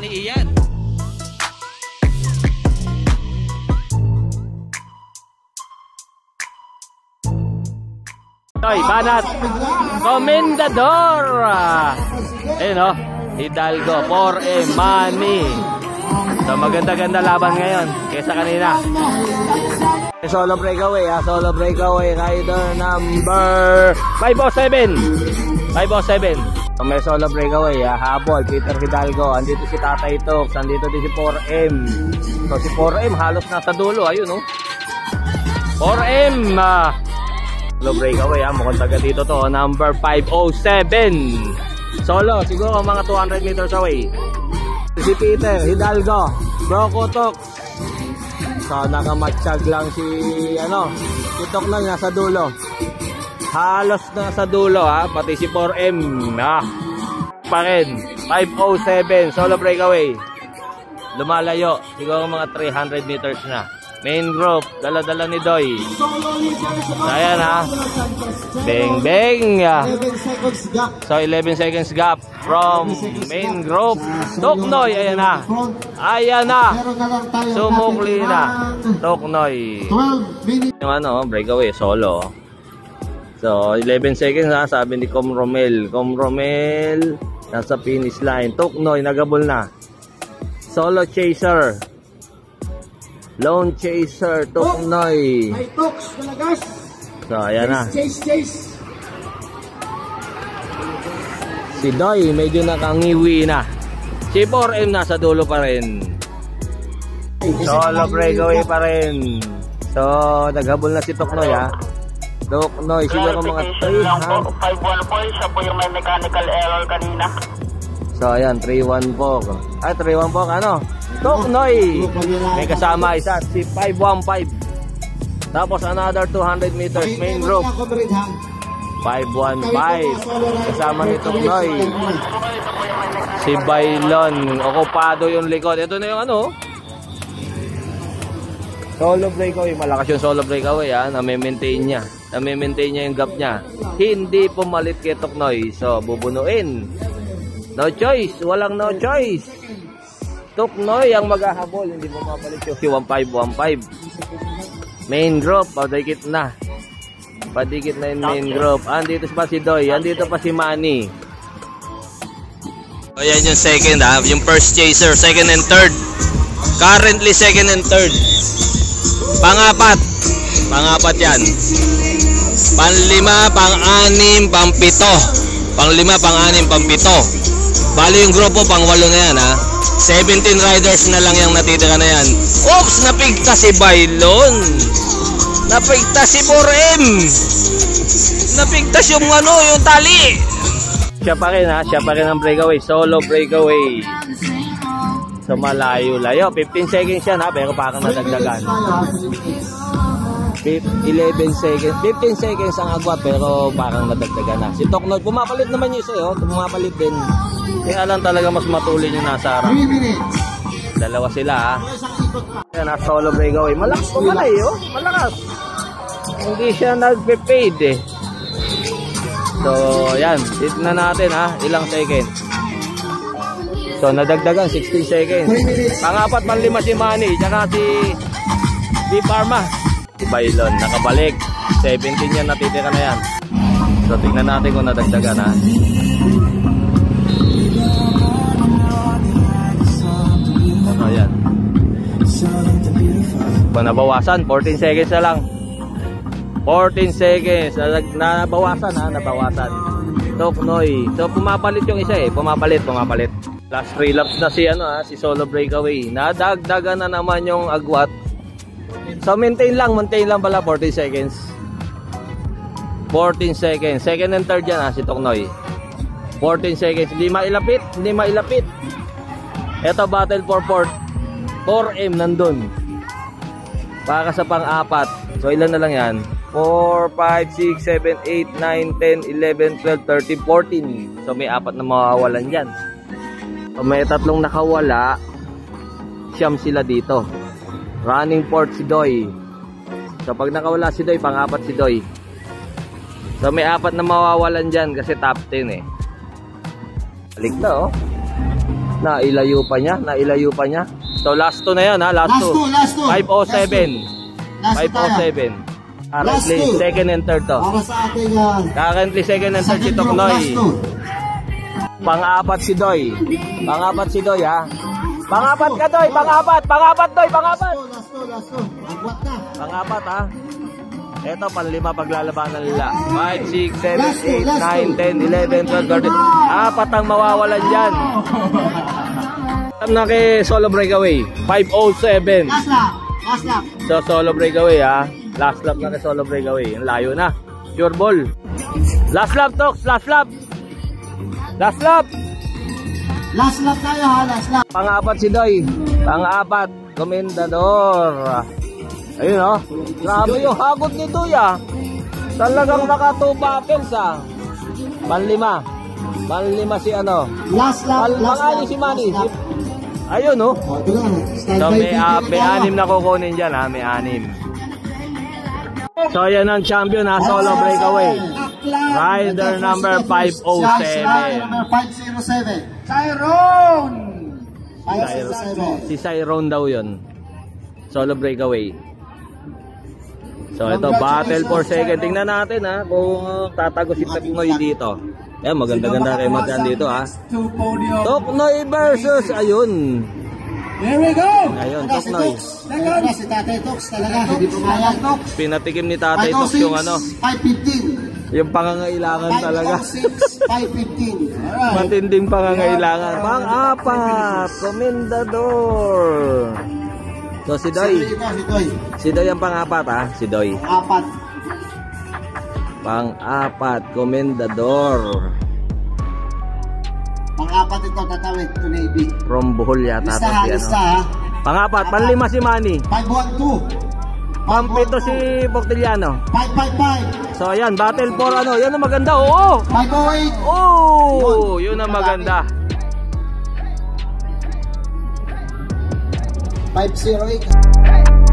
ni Ian. Toy, banat. Comendador. Ayun o. Hidalgo, 4M, Manny. So maganda-ganda laban ngayon kaysa kanina. Solo breakaway ha, solo breakaway rider number 507. 507. So may solo breakaway ha, habol, Peter Hidalgo. Andito si Tatay Tox, andito din si 4M. So si 4M halos nasa dulo, ayun o. 4M. Solo breakaway ha, mukhang taga dito to, number 507. Solo, siguro mga 200 meters away. Si Peter Hidalgo, Broco Tox. So nakamatsyag lang si Tok na nasa dulo. Halos nasa dulo ha, pati si 4M pa rin. 507 solo breakaway. Lumalayo, siguro mga 300 meters na. Main group, dala-dala ni Doy. Ayan ha. Bang bang. So 11 seconds gap from main group. Toknoy, ayan na. Ayan na. Sumukli na. Toknoy. Yung breakaway, solo. So 11 seconds ha, sabi ni Com Romel. Com Romel, nasa finish line. Toknoy, nagabol na. Solo chaser. Lone chaser, Toknoy. May Tox, malagas. So, ayan na. Chase. Si Doy, medyo nakangiwi na. Si 4M nasa dulo pa rin. Solo breakaway pa rin. So, naghabol na si Toknoy ha. Toknoy, siguro mga 300. 5-1 po, siya po yung may mechanical error kanina. So, ayan, 3-1 po. Ay, 3-1 po, Toknoy. May kasama isa, si 515. Tapos another 200 meters main group. 515. Kasama ni Toknoy. Si Bailon. Okupado yung likod. Ito na yung solo breakaway. Malakas yung solo breakaway ha. Nami-maintain niya. Nami-maintain niya yung gap niya. Hindi pumalit kay Toknoy. So bubunuin. No choice. Walang no choice. Toknoy ang maghahabol, hindi mo mapalit yung 1515. Main group, padikit na. Padikit na yung main group. Andito pa si Doy, andito pa si Manny. So yan yung second ha, yung first chaser, second and third. Currently second and third. Pangapat yan. Panlima, pang-anim, pang-pito. Panglima, pang-anim, pang-pito. Bali yung grupo, pang-walo na yan ha. 17 riders na lang yung natitira na yan. Oops! Napigtas si Bailon. Napigtas si 4M. Napigtas yung yung tali. Siya pa rin ha. Siya pa rin ang breakaway. Solo breakaway. So malayo-layo. 15 seconds yan ha. Pero parang nadagdagan. 11 seconds. 15 seconds ang agwat. Pero parang nadagdagan na. Si Toknoy. Pumapalit naman yung isa yun. Pumapalit din. Kaya lang talaga mas matulin yung nasa harap. Dalawa sila ha. Yan, solo breakaway. Malakas po pala eh. Malakas. Hindi siya nagpe-paid eh. So yan. Tignan natin ha. Ilang seconds. So nadagdagan 16 seconds. Pangapat, panlima si Manny. Tsaka si Parma. Si Bailon nakabalik. 17 yan, natitira na yan. So tignan natin kung nadagdagan ha. Ayan. Nabawasan, 14 seconds na lang. 14 seconds. Nabawasan ha, nabawasan. Toknoy. So pumapalit yung isa eh. Pumapalit. Last 3 laps na si solo breakaway. Nadagdagan na naman yung agwat. So maintain lang pala 14 seconds. 14 seconds. Second and third yan si Toknoy. 14 seconds. Hindi mailapit. Ito battle for 4M nandun. Para sa pang-apat. So ilan na lang yan? 4, 5, 6, 7, 8, 9, 10, 11, 12, 13, 14. So may 4 na mawawalan dyan. So may 3 nakawala. Siyam sila dito. Running fourth si Doy. So pag nakawala si Doy, pang-apat si Doy. So may 4 na mawawalan dyan kasi top 10 eh. Balik na Nailayo pa niya. So last 2 na yan ha. Last 2. Last two. 507. Last two tayo. 507. Currently, Last 2. second and third to. Para sa ating Currently, second and third si second group, Toknoy. last 2. Pang-apat si Doy. Pang-apat si Doy ha. Pang-apat ka Doy. Pang-apat Doy. Pang-apat. Last 2. Agwat na. Pang-apat ha. Ito, panlima paglalabanan nila. 5, 6, 7, 8, 9, 10, 11, 12, 13. Apat ang mawawalan dyan. Alam na kay Solo Breakaway. 507. Last lap. So, Solo Breakaway ha. Last lap na kay Solo Breakaway. Ang layo na. Pure ball. Last lap, Tox. Last lap. Last lap tayo ha. Last lap. Pang-apat si Doy. Pang-apat. Komendador. Ayun oh. Grabe yung hagot ni Doy ah. Talagang naka 2 buckles ah. Panlima si ano. Last lap. Pang-ali si Manny. Ayun oh. Ito na. So may 6 na kukunin dyan ha. May 6. So yan ang champion ha. Solo Breakaway. Rider number 507. Number 507. Cyrone. 507. Si Cyrone daw yun. Solo Breakaway. So ito, battle for second. Tingnan natin ha, kung tatago si Toknoy dito. Ayan, maganda-ganda kayo matyan dito ha. Toknoy versus, ayun. Here we go. Ayun, Toknoy. Si Tatay Tox talaga. Hindi pumayag Tox. Pinatikim ni Tatay Tox yung ano. 515. Yung pangangailangan talaga. 515. Matinding pangangailangan. Pang-apat, Komendador. So si Doy. Si Doy ang pang-apat ha. Si Doy. Apat. Pang-apat, Komendador. Pang-apat ito tatawid to Navy. From Bohol yata. Lista ha, lista ha. Pang-apat, panlima si Manny. 512. Pampito si Portiliano. 555. So ayan, battle for ano. Yan ang maganda. Oo. 508. Oh, yun ang maganda. 508.